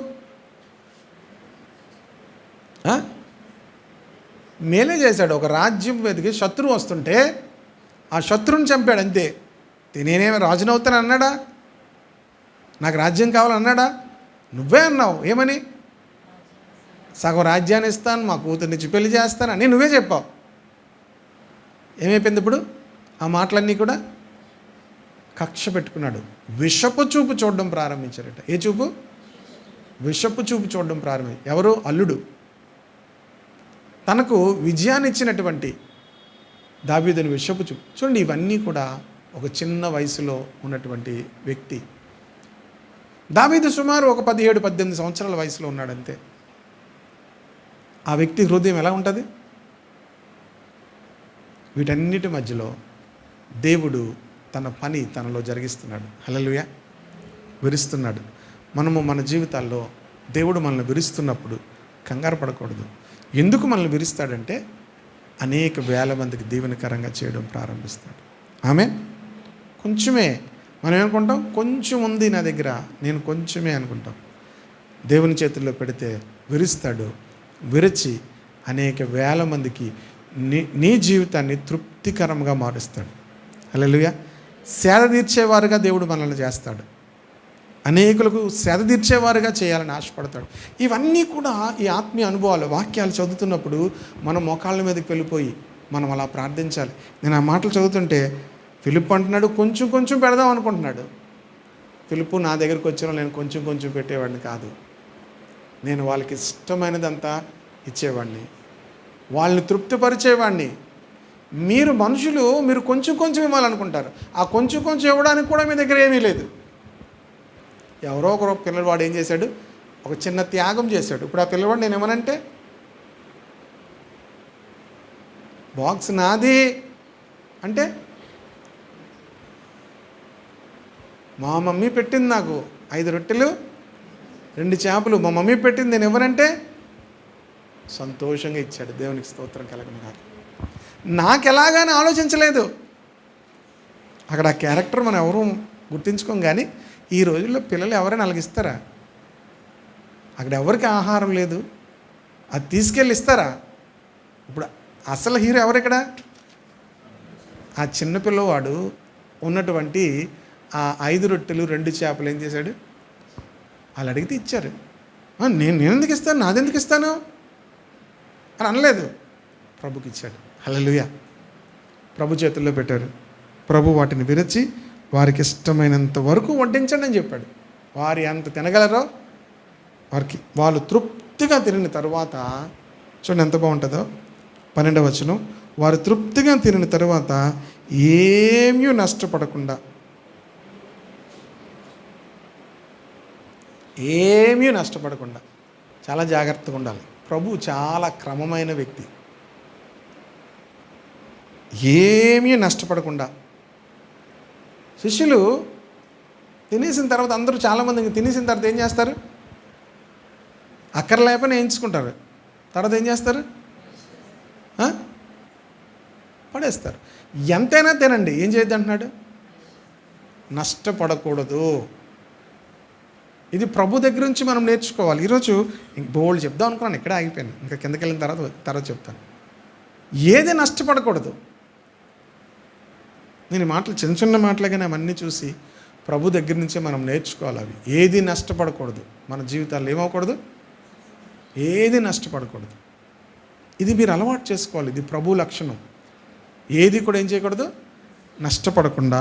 మేలే చేశాడు. ఒక రాజ్యం మీదకి శత్రువు వస్తుంటే ఆ శత్రువుని చంపాడు అంతే. నేనేమి రాజునవుతాను అన్నాడా? నాకు రాజ్యం కావాలన్నాడా? నువ్వే అన్నావు. ఏమని? సగం రాజ్యాన్ని ఇస్తాను, మా కూతుర్నిచ్చి పెళ్లి చేస్తానని నువ్వే చెప్పావు. ఏమైపోయింది ఇప్పుడు? ఆ మాటలన్నీ కూడా కక్ష పెట్టుకున్నాడు. విషపు చూపు చూడడం ప్రారంభించారట. ఏ చూపు? విషపు చూపు చూడడం ప్రారంభించారు. ఎవరు? అల్లుడు. తనకు విజయాన్ని ఇచ్చినటువంటి దావీదుని విషపు చూపు చూడండి. ఇవన్నీ కూడా ఒక చిన్న వయసులో ఉన్నటువంటి వ్యక్తి. దావీదు సుమారు ఒక 17-18 సంవత్సరాల వయసులో ఉన్నాడంతే. ఆ వ్యక్తి హృదయం ఎలా ఉంటుంది? వీటన్నిటి మధ్యలో దేవుడు తన పని తనలో జరిగిస్తున్నాడు. హల్లెలూయా. విరుస్తున్నాడు. మనము మన జీవితాల్లో దేవుడు మనల్ని విరుస్తున్నప్పుడు కంగారు పడకూడదు. ఎందుకు మనల్ని విరుస్తాడంటే అనేక వేల మందికి దీవెనకరంగా చేయడం ప్రారంభిస్తాడు. ఆమె కొంచెమే మనం ఏమనుకుంటాం? కొంచెం ఉంది నా దగ్గర, నేను కొంచెమే అనుకుంటాం. దేవుని చేతుల్లో పెడితే విరుస్తాడు. విరచి అనేక వేల మందికి నీ జీవితాన్ని తృప్తికరంగా మారుస్తాడు. హల్లెలూయా. సేద తీర్చేవారుగా దేవుడు మనల్ని చేస్తాడు. అనేకులకు సేద తీర్చేవారుగా చేయాలని ఆశపడతాడు. ఇవన్నీ కూడా ఈ ఆత్మీయ అనుభవాలు, వాక్యాలు చదువుతున్నప్పుడు మనం మోకాళ్ళ మీదకి వెళ్ళిపోయి మనం అలా ప్రార్థించాలి. నేను ఆ మాటలు చదువుతుంటే ఫిలిప్ అంటున్నాడు కొంచెం కొంచెం పెడదాం అనుకుంటున్నాడు. ఫిలిప్ నా దగ్గరికి వచ్చిన నేను కొంచెం కొంచెం పెట్టేవాడిని కాదు. నేను వాళ్ళకి ఇష్టమైనదంతా ఇచ్చేవాడిని, వాళ్ళని తృప్తిపరిచేవాడిని. మీరు మనుషులు మీరు కొంచెం కొంచెం ఇవ్వాలనుకుంటారు. ఆ కొంచెం కొంచెం ఇవ్వడానికి కూడా మీ దగ్గర ఏమీ లేదు. ఎవరో ఒకరో పిల్లవాడు ఏం చేశాడు? ఒక చిన్న త్యాగం చేశాడు. ఇప్పుడు ఆ పిల్లవాడు నేను ఏమనంటే బాక్స్ నాది అంటే మా మమ్మీ పెట్టింది నాకు 5 రొట్టెలు 2 చేపలు మా మమ్మీ పెట్టింది, నేను ఎవరంటే సంతోషంగా ఇచ్చాడు. దేవునికి స్తోత్రం కలగను కాదు. నాకు ఎలాగానే ఆలోచించలేదు. అక్కడ ఆ క్యారెక్టర్ మనం ఎవరు గుర్తించుకోం. కానీ ఈ రోజుల్లో పిల్లలు ఎవరైనా అలాగిస్తారా? అక్కడ ఎవరికి ఆహారం లేదు, అది తీసుకెళ్ళి ఇస్తారా? ఇప్పుడు అసలు హీరో ఎవరు ఇక్కడ? ఆ చిన్న పిల్లవాడు ఉన్నటువంటి ఆ 5 రొట్టెలు 2 చేపలు ఏం చేశాడు? వాళ్ళు అడిగితే ఇచ్చారు. నేను ఎందుకు ఇస్తాను, నాదెందుకు ఇస్తాను అని అనలేదు. ప్రభుకి ఇచ్చాడు. హల్లెలూయా. ప్రభు చేతుల్లో పెట్టారు. ప్రభు వాటిని విరచి వారికి ఇష్టమైనంత వరకు వడ్డించండి అని చెప్పాడు. వారి ఎంత తినగలరో వారికి వాళ్ళు తృప్తిగా తినిన తర్వాత చూడండి ఎంత బాగుంటుందో. 12వ వచనం, వారు తృప్తిగా తినిన తర్వాత ఏమీ నష్టపడకుండా, ఏమీ నష్టపడకుండా చాలా జాగ్రత్తగా ఉండాలి. ప్రభు చాలా క్రమమైన వ్యక్తి. ఏమీ నష్టపడకుండా శిష్యులు తినేసిన తర్వాత అందరూ చాలామంది తినేసిన తర్వాత ఏం చేస్తారు? అక్కర్లేకపోయినా వేయించుకుంటారు. తర్వాత ఏం చేస్తారు? పడేస్తారు. ఎంతైనా తినండి, ఏం చేయొద్దు అంటున్నాడు? నష్టపడకూడదు. ఇది ప్రభు దగ్గర నుంచి మనం నేర్చుకోవాలి. ఈరోజు బోల్డ్ చెప్దాం అనుకున్నాను, ఇక్కడే ఆగిపోయాను. ఇంకా కిందకి వెళ్ళిన తర్వాత చెప్తాను. ఏది నష్టపడకూడదు. నేను ఈ మాటలు చిన్న చిన్న మాటలుగానే అవన్నీ చూసి ప్రభు దగ్గర నుంచే మనం నేర్చుకోవాలి. అవి ఏది నష్టపడకూడదు, మన జీవితాల్లో ఏమవకూడదు, ఏది నష్టపడకూడదు. ఇది మీరు అలవాటు చేసుకోవాలి. ఇది ప్రభు లక్షణం. ఏది కూడా ఏం చేయకూడదు, నష్టపడకుండా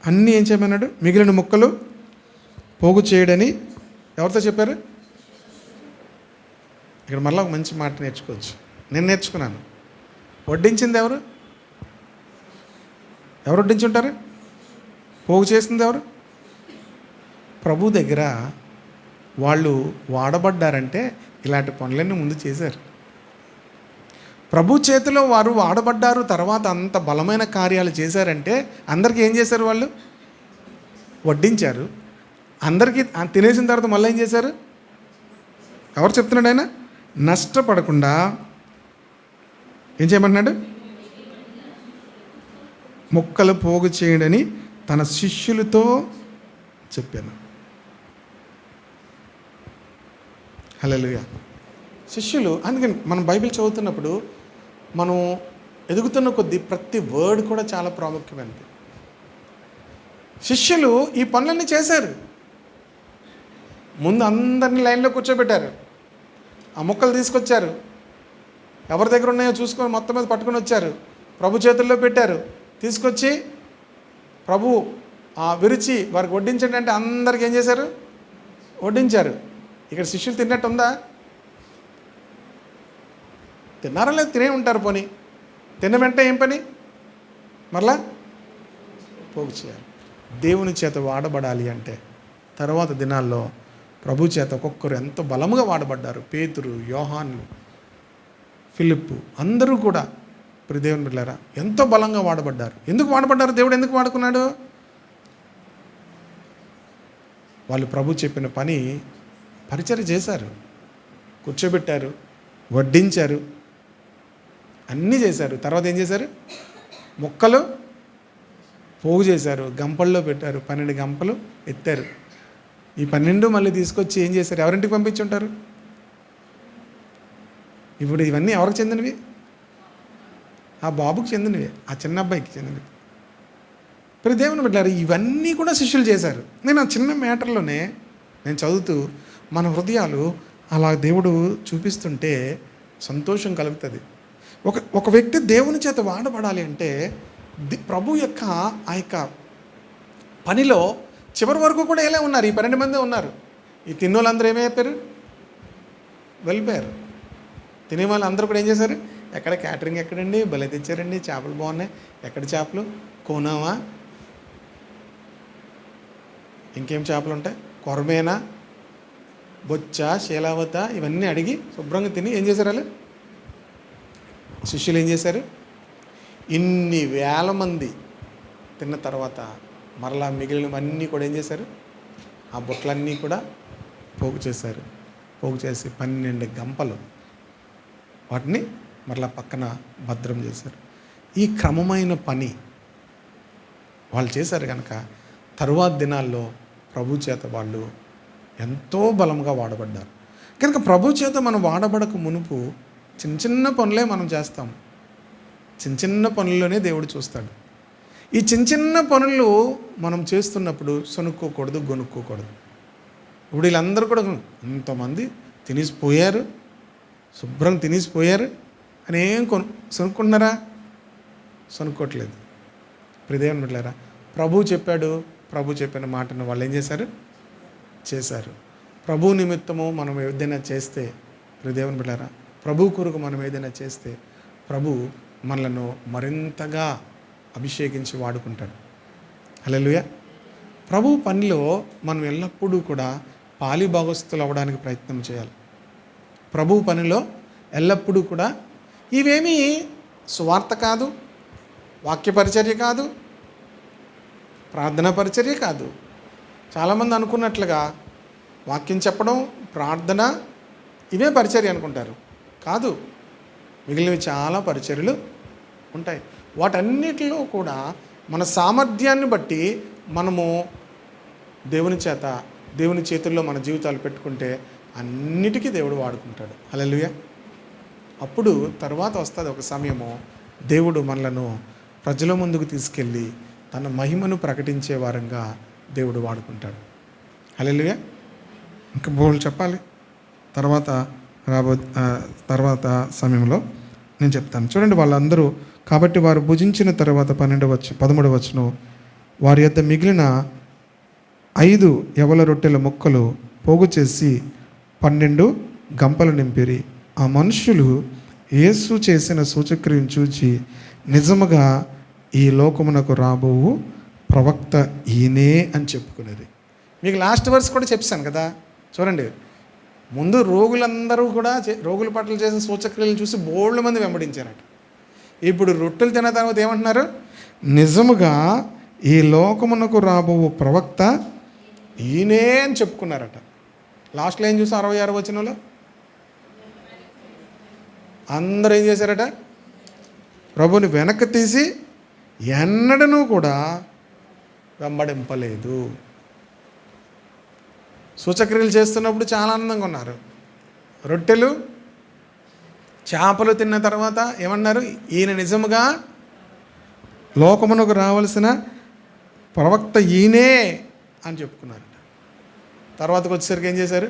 అన్నీ ఏం చేయమన్నాడు, మిగిలిన ముక్కలు పోగు చేయడని ఎవరితో చెప్పారు? ఇక్కడ మళ్ళీ ఒక మంచి మాట నేర్చుకోవచ్చు. నేను నేర్చుకున్నాను. వడ్డించింది ఎవరు? ఎవరు వడ్డించుంటారు? పోగు చేసింది ఎవరు? ప్రభు దగ్గర వాళ్ళు వాడబడ్డారంటే ఇలాంటి పనులన్నీ ముందు చేశారు. ప్రభు చేతిలో వారు వాడబడ్డారు. తర్వాత అంత బలమైన కార్యాలు చేశారంటే అందరికీ ఏం చేశారు? వాళ్ళు వడ్డించారు. అందరికీ తినేసిన తర్వాత మళ్ళీ ఏం చేశారు? ఎవరు చెప్తున్నాడు ఆయన? నష్టపడకుండా ఏం చేయమంటున్నాడు? ముక్కలు పోగు చేయడని తన శిష్యులతో చెప్పాను. హల్లెలూయా. శిష్యులు, అందుకని మనం బైబిల్ చదువుతున్నప్పుడు మనం ఎదుగుతున్న కొద్దీ ప్రతి వర్డ్ కూడా చాలా ప్రాముఖ్యమైనది. శిష్యులు ఈ పనులన్నీ చేశారు. ముందు అందరినీ లైన్లో కూర్చోబెట్టారు. ఆ ముక్కలు తీసుకొచ్చారు. ఎవరి దగ్గర ఉన్నాయో చూసుకొని మొత్తం మీద పట్టుకొని వచ్చారు. ప్రభు చేతుల్లో పెట్టారు. తీసుకొచ్చి ప్రభు విరిచి వారికి వడ్డించండి అంటే అందరికి ఏం చేశారు? వడ్డించారు. ఇక్కడ శిష్యులు తిన్నట్టు ఉందా? తిన్నారా లేదు? తినే ఉంటారు. పోనీ తిన్న వెంటనే ఏం పని? మరలా పోగు చేయాలి. దేవుని చేత వాడబడాలి అంటే తర్వాత దినాల్లో ప్రభు చేత ఒక్కొక్కరు ఎంతో బలముగా వాడబడ్డారు. పేతురు, యోహాను, ఫిలిప్పు అందరూ కూడా దేవుని బిడ్డలారా ఎంతో బలంగా వాడబడ్డారు. ఎందుకు వాడబడ్డారు? దేవుడు ఎందుకు వాడుకున్నాడు? వాళ్ళు ప్రభు చెప్పిన పని పరిచర్య చేశారు. కూర్చోబెట్టారు, వడ్డించారు, అన్నీ చేశారు. తర్వాత ఏం చేశారు? మొక్కలు పోగు చేశారు, గంపల్లో పెట్టారు. 12 గంపలు ఎత్తారు. ఈ 12 మళ్ళీ తీసుకొచ్చి ఏం చేశారు? ఎవరింటికి పంపించుంటారు? ఇప్పుడు ఇవన్నీ ఎవరికి చెందినవి? ఆ బాబుకి చెందినవి, ఆ చిన్న అబ్బాయికి చెందినవి. మరి దేవుని బిడ్డలారా ఇవన్నీ కూడా శిష్యులు చేశారు. నేను ఆ చిన్న మ్యాటర్లోనే నేను చదువుతూ మన హృదయాలు అలా దేవుడు చూపిస్తుంటే సంతోషం కలుగుతుంది. ఒక వ్యక్తి దేవుని చేత వాడబడాలి అంటే ప్రభు యొక్క ఆ యొక్క పనిలో చివరి వరకు కూడా ఎలా ఉన్నారు? ఈ 12 మందే ఉన్నారు. ఈ తిన్నోళ్ళందరూ ఏమైపోయారు? వెళ్ళిపోయారు. తినే వాళ్ళు అందరూ కూడా ఏం చేశారు? ఎక్కడ క్యాటరింగ్ ఎక్కడండి? భలే తెచ్చారండి, చేపలు బాగున్నాయి. ఎక్కడ చేపలు? కోనామా? ఇంకేం చేపలు ఉంటాయి? కొరమేనా, బొచ్చ, శీలావత ఇవన్నీ అడిగి శుభ్రంగా తిని ఏం చేశారు? వాళ్ళు శిష్యులు ఏం చేశారు? ఇన్ని వేల మంది తిన్న తర్వాత మరలా మిగిలినవన్నీ కూడా ఏం చేశారు? ఆ బుట్టలన్నీ కూడా పోగు చేశారు. పోగు చేసి 12 గంపలు వాటిని మరలా పక్కన భద్రం చేశారు. ఈ క్రమమైన పని వాళ్ళు చేశారు కనుక తరువాత దినాల్లో ప్రభు చేత వాళ్ళు ఎంతో బలంగా వాడబడ్డారు. కనుక ప్రభు చేత మనం వాడబడక మునుపు చిన్న చిన్న పనులే మనం చేస్తాం. చిన్న చిన్న పనుల్లోనే దేవుడు చూస్తాడు. ఈ చిన్న చిన్న పనులు మనం చేస్తున్నప్పుడు సొనుక్కోకూడదు, గొనుక్కోకూడదు. ఇప్పుడు వీళ్ళందరూ కూడా ఎంతోమంది తినేసిపోయారు, శుభ్రం తినేసిపోయారు అని ఏం సొనుక్కుంటున్నారా? సొనుక్కోవట్లేదు. ప్రియదేవుని బిడ్డలారా ప్రభు చెప్పాడు, ప్రభు చెప్పిన మాటను వాళ్ళు ఏం చేశారు? చేశారు. ప్రభు నిమిత్తము మనం ఏదైనా చేస్తే, ప్రియదేవుని బిడ్డలారా ప్రభు కొరకు మనం ఏదైనా చేస్తే ప్రభు మనలను మరింతగా అభిషేకించి వాడుకుంటాడు. హల్లెలూయా. ప్రభు పనిలో మనం ఎల్లప్పుడూ కూడా పాలిభాగస్తులు అవ్వడానికి ప్రయత్నం చేయాలి. ప్రభు పనిలో ఎల్లప్పుడూ కూడా ఇవేమీ సువార్త కాదు, వాక్య పరిచర్య కాదు, ప్రార్థనా పరిచర్య కాదు. చాలామంది అనుకున్నట్లుగా వాక్యం చెప్పడం, ప్రార్థన ఇవే పరిచర్య అనుకుంటారు. కాదు, మిగిలినవి చాలా పరిచర్యలు ఉంటాయి. వాటన్నిటిలో కూడా మన సామర్థ్యాన్ని బట్టి మనము దేవుని చేత దేవుని చేతుల్లో మన జీవితాలు పెట్టుకుంటే అన్నిటికీ దేవుడు వాడుకుంటాడు. హల్లెలూయా. అప్పుడు తర్వాత వస్తుంది ఒక సమయము, దేవుడు మనలను ప్రజల ముందుకు తీసుకెళ్ళి తన మహిమను ప్రకటించే వారంగా దేవుడు వాడుకుంటాడు. హల్లెలూయా. ఇంకా బోల్ చెప్పాలి, తర్వాత సమయంలో నేను చెప్తాను. చూడండి, వాళ్ళందరూ కాబట్టి వారు భుజించిన తర్వాత 13వ వచనం, వారి యొద్ద మిగిలిన 5 యవల రొట్టెల ముక్కలు పోగు చేసి 12 గంపలు నింపిరి. ఆ మనుషులు యేసు చేసిన సూచక్రియను చూచి నిజముగా ఈ లోకమునకు రాబోవు ప్రవక్త ఈయనే అని చెప్పుకునేది. మీకు లాస్ట్ వర్స్ కూడా చెప్పాను కదా, చూడండి. ముందు రోగులందరూ కూడా రోగుల పట్ల చేసిన సూచక్రియలను చూసి బోల్డ్ మంది వెంబడించారట. ఇప్పుడు రొట్టెలు తిన్న తర్వాత ఏమంటున్నారు? నిజముగా ఈ లోకమునకు రాబోవు ప్రవక్త ఈయనే అని చెప్పుకున్నారట. లాస్ట్లో ఏం చూసి 66వ వచనంలో అందరూ ఏం చేశారట? ప్రభుని వెనక్కి తీసి ఎన్నడనూ కూడా వెంబడింపలేదు. సూచక్రియలు చేస్తున్నప్పుడు చాలా ఆనందంగా ఉన్నారు. రొట్టెలు చేపలు తిన్న తర్వాత ఏమన్నారు? ఈయన నిజముగా లోకమునకు రావాల్సిన ప్రవక్త ఈయనే అని చెప్పుకున్నారట. తర్వాతకు వచ్చేసరికి ఏం చేశారు?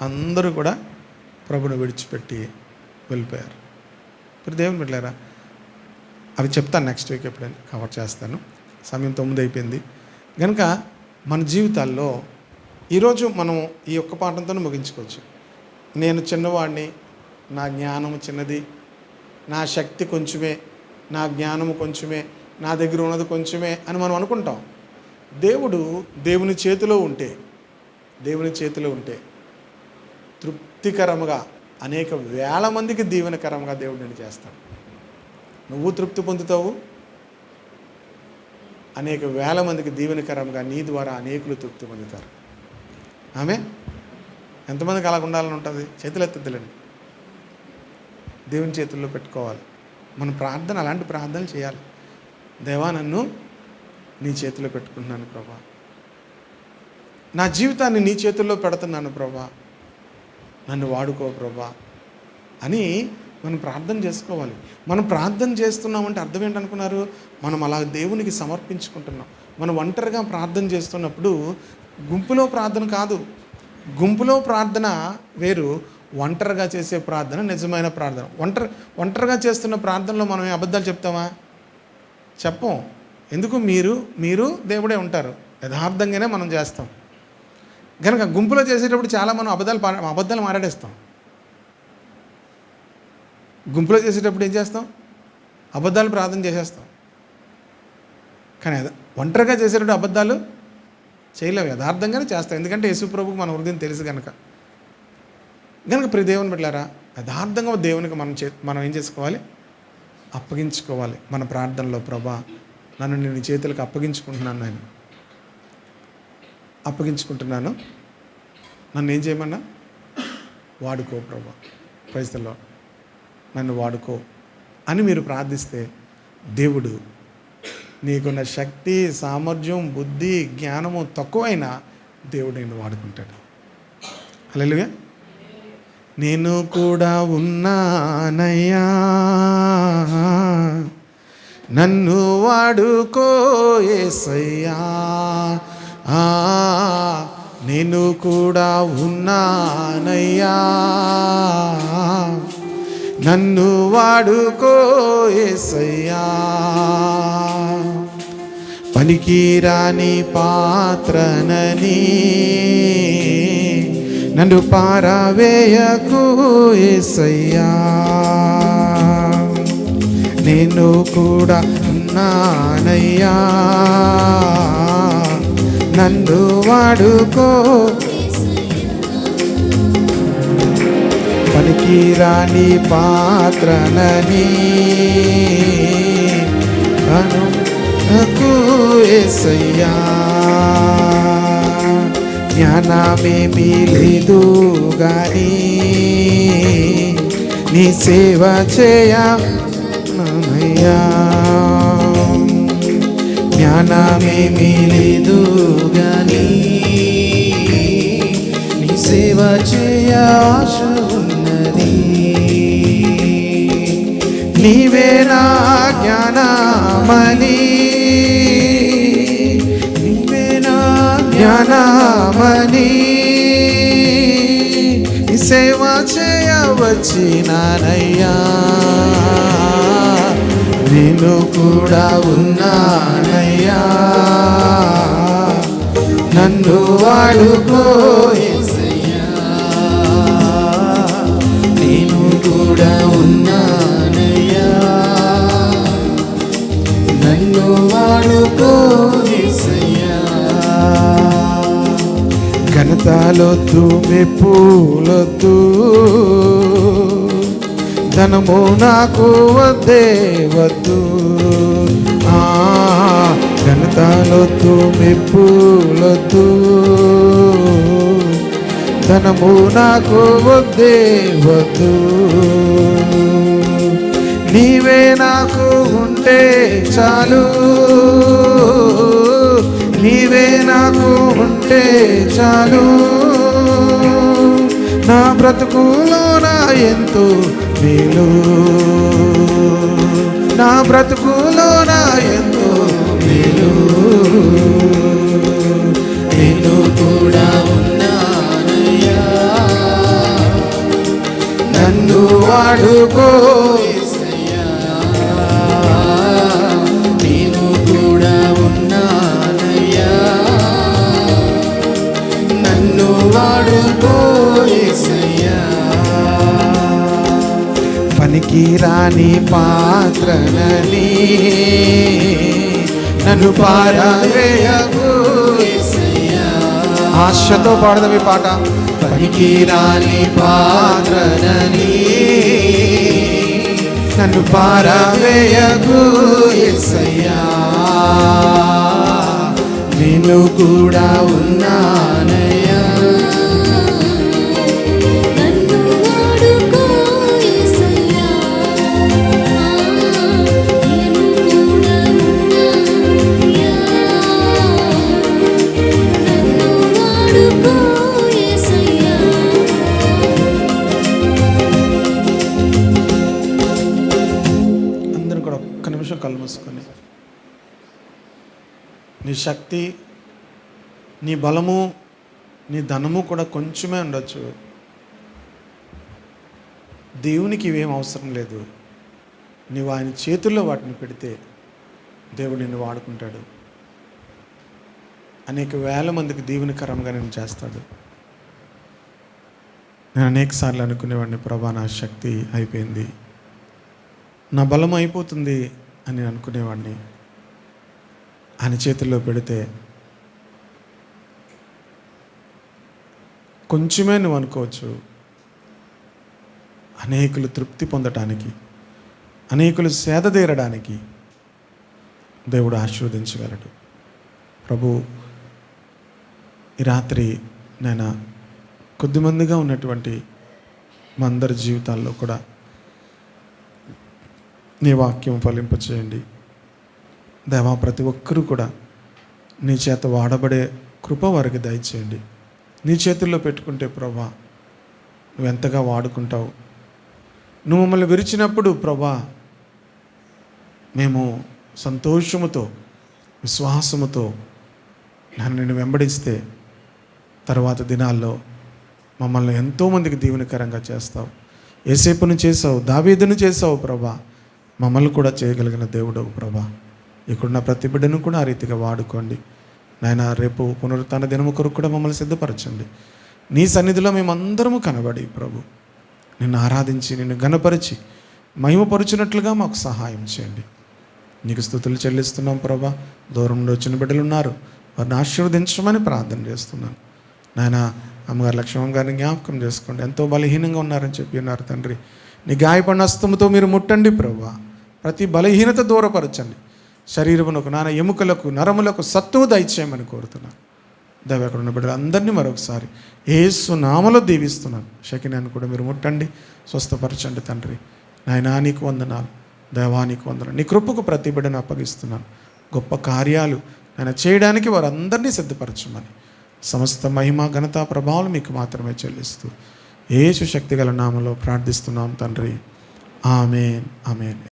అందరూ కూడా ప్రభుని విడిచిపెట్టి వెళ్ళిపోయారు. ఇప్పుడు దేవుని బిడ్డలారా, అవి చెప్తాను నెక్స్ట్ వీక్ ఎప్పుడైనా కవర్ చేస్తాను. సమయం 9 అయిపోయింది కనుక మన జీవితాల్లో ఈరోజు మనం ఈ ఒక్క పాఠంతో ముగించుకోవచ్చు. నేను చిన్నవాడిని, నా జ్ఞానము చిన్నది, నా శక్తి కొంచెమే, నా జ్ఞానము కొంచెమే, నా దగ్గర ఉన్నది కొంచెమే అని మనం అనుకుంటాం. దేవుని చేతిలో ఉంటే తృప్తికరముగా అనేక వేల మందికి దీవెనకరంగా దేవుడు నేను చేస్తాడు. నువ్వు తృప్తి పొందుతావు, అనేక వేల మందికి దీవెనకరంగా నీ ద్వారా అనేకులు తృప్తి పొందుతారు. ఆమె ఎంతమందికి అలాగ ఉండాలని ఉంటుంది? చేతులు ఎత్తద్దులండి, దేవుని చేతుల్లో పెట్టుకోవాలి. మన ప్రార్థన అలాంటి ప్రార్థనలు చేయాలి. దేవా, నన్ను నీ చేతిలో పెట్టుకుంటున్నాను ప్రభా, నా జీవితాన్ని నీ చేతుల్లో పెడుతున్నాను ప్రభా, నన్ను వాడుకో ప్రభా అని మనం ప్రార్థన చేసుకోవాలి. మనం ప్రార్థన చేస్తున్నామంటే అర్థం ఏంటనుకున్నారు? మనం అలా దేవునికి సమర్పించుకుంటున్నాం. మనం ఒంటరిగా ప్రార్థన చేస్తున్నప్పుడు గుంపులో ప్రార్థన కాదు. గుంపులో ప్రార్థన వేరు, ఒంటరిగా చేసే ప్రార్థన నిజమైన ప్రార్థన. ఒంటరిగా చేస్తున్న ప్రార్థనలో మనం అబద్ధాలు చెప్తామా? చెప్పం. ఎందుకు? మీరు దేవుడే ఉంటారు. యథార్థంగానే మనం చేస్తాం. కనుక గుంపులో చేసేటప్పుడు చాలా మనం అబద్ధాలు మాట్లాడేస్తాం. గుంపులో చేసేటప్పుడు ఏం చేస్తాం? అబద్ధాలు ప్రార్థన చేసేస్తాం. కానీ ఒంటరిగా చేసేటప్పుడు అబద్ధాలు చేయలేము, యథార్థంగానే చేస్తాం. ఎందుకంటే యేసు ప్రభువుకు మన హృదయం తెలుసు కనుక ప్రియ దేవుని బిడ్డలారా, యథార్థంగా దేవునికి మనం ఏం చేసుకోవాలి? అప్పగించుకోవాలి. మన ప్రార్థనలో, ప్రభా నన్ను నేను నీ చేతులకు అప్పగించుకుంటున్నాను, నన్ను ఏం చేయమన్నా? వాడుకో ప్రభా, ప్రైజ్ ది లార్డ్, నన్ను వాడుకో అని మీరు ప్రార్థిస్తే దేవుడు నీకున్న శక్తి, సామర్థ్యం, బుద్ధి, జ్ఞానము తక్కువైనా దేవుడు నిన్ను వాడుకుంటాడు. హల్లెలూయా. నేను కూడా ఉన్నానయ్యా, నన్ను వాడుకో యేసయ్యా, నేను కూడా ఉన్నానయ్యా, నన్ను వాడుకో యేసయ్యా, పనికిరాని పాత్రనని నన్ను పారవేయకు యేసయ్యా, నేను కూడా ఉన్నానయ్యా, నన్ను వాడుకో, పనికిరాని పాత్రనని నాకు యేసయ్యా, జ్ఞానమేమీ లేదు గాని నీ సేవ చేయనయ్యా, జ్ఞానమేమీ లేదు గాని సేవ చేయ ఆశ ఉన్నది. నీవే నా జ్ఞానమణి, నీవే నా జ్ఞానమణి, నీ సేవ చేయవచ్చినానయ్యా. నేను కూడా ఉన్నానయ్యా, నన్ను వాడుకో యేసయ్యా. నేను కూడా ఉన్నానయ్యా, నన్ను వాడుకో యేసయ్యా. ఘనతలొద్దు, మెప్పులొద్దు, ధనము నాకు వద్దే వద్దు. ఘనతలొద్దు, మెప్పులొద్దు, ధనము నాకు వద్దే వద్దు. నీవే నాకు ఉంటే చాలు, నీవే నాకు ఉంటే చాలు. నా బ్రతుకులో నా ఎంతో మేలు, నా బ్రతుకులో నా ఎంతో మేలు. నేను కూడా ఉన్నానయ్యా, నన్ను వాడుకో యేసయ్యా. నేను కూడా ఉన్నానయ్యా, నన్ను వాడుకో యేసయ్యా. పనికి రాని పాత్రనని నన్ను పారవేయకు యేసయ్యా. ఆశతో పాడదాం ఈ పాట. పనికి రాని పాత్రనని నన్ను పారవేయకు యేసయ్యా. నేను కూడా ఉన్నానయ్యా, నన్ను వాడుకో యేసయ్యా. నేను కూడా ఉన్నానయ్యా, నన్ను వాడుకో యేసయ్యా. అందరూ కూడా ఒక్క నిమిషం కళ్ళు మూసుకొని, నీ శక్తి, నీ బలము, నీ ధనము కూడా కొంచెమే ఉండొచ్చు. దేవునికి ఇవేం అవసరం లేదు. నీవు ఆయన చేతుల్లో వాటిని పెడితే దేవుడు నిన్ను వాడుకుంటాడు. అనేక వేల మందికి దీవెనకరంగా నేను చేస్తాడు. నేను అనేక సార్లు అనుకునేవాడిని, ప్రభా నా శక్తి అయిపోయింది, నా బలం అయిపోతుంది అని నేను అనుకునేవాడిని. ఆయన చేతుల్లో పెడితే కొంచెమే నువ్వు అనుకోవచ్చు, అనేకులు తృప్తి పొందటానికి, అనేకులు సేదతీరడానికి దేవుడు ఆశీర్వదించగలడు. ప్రభు ఈ రాత్రి నేను కొద్దిమందిగా ఉన్నటువంటి మా అందరి జీవితాల్లో కూడా నీ వాక్యం ఫలింపచేయండి దేవా. ప్రతి ఒక్కరూ కూడా నీ చేత వాడబడే కృప వారికి దయచేయండి. నీ చేతుల్లో పెట్టుకుంటే ప్రభా నువ్వు ఎంతగా వాడుకుంటావు. నువ్వు మమ్మల్ని విరిచినప్పుడు ప్రభా మేము సంతోషముతో, విశ్వాసముతో నన్ను నిన్ను వెంబడిస్తే తర్వాత దినాల్లో మమ్మల్ని ఎంతోమందికి దీవెనకరంగా చేస్తావు. యేసేపును చేసావు, దావీదును చేసావు ప్రభా. మమ్మల్ని కూడా చేయగలిగిన దేవుడవు ప్రభా. ఇక్కడున్న ప్రతి బిడ్డను కూడా ఆ రీతిగా వాడుకోండి నాయన. రేపు పునరుత్థాన దినము కొరకు కూడా మమ్మల్ని సిద్ధపరచండి. నీ సన్నిధిలో మేమందరము కనబడి ప్రభు నిన్ను ఆరాధించి, నిన్ను ఘనపరిచి, మహిమపరుచినట్లుగా మాకు సహాయం చేయండి. నీకు స్తుతులు చెల్లిస్తున్నాం ప్రభా. దూరం నుండి వచ్చిన బిడ్డలు ఉన్నారు, వారిని ఆశీర్వదించమని ప్రార్థన చేస్తున్నాను నాయన. అమ్మగారు లక్ష్మణ్ గారిని జ్ఞాపకం చేసుకోండి, ఎంతో బలహీనంగా ఉన్నారని చెప్పి ఉన్నారు తండ్రి. నీ గాయపడిన హస్తముతో మీరు ముట్టండి ప్రభా. ప్రతి బలహీనత దూరపరచండి. శరీరమునకు, నాన్న ఎముకలకు, నరములకు సత్తువు దయచేయమని కోరుతున్నాను. దైవకున్న బిడ్డలు అందరినీ మరొకసారి యేసు నామములో దీవిస్తున్నాను. షకినాన్ని కూడా మీరు ముట్టండి, స్వస్థపరచండి తండ్రి. నాయనా నీకు వందనాలు, దైవానికి వందనాలు. నీ కృపకు ప్రతి బిడ్డను అప్పగిస్తున్నాను. గొప్ప కార్యాలు ఆయన చేయడానికి వారందరినీ సిద్ధపరచమని సమస్త మహిమ ఘనత ప్రభావాలు మీకు మాత్రమే చెల్లిస్తూ యేసు శక్తిగల నామములో ప్రార్థిస్తున్నాం తండ్రి. ఆమేన్, ఆమేన్.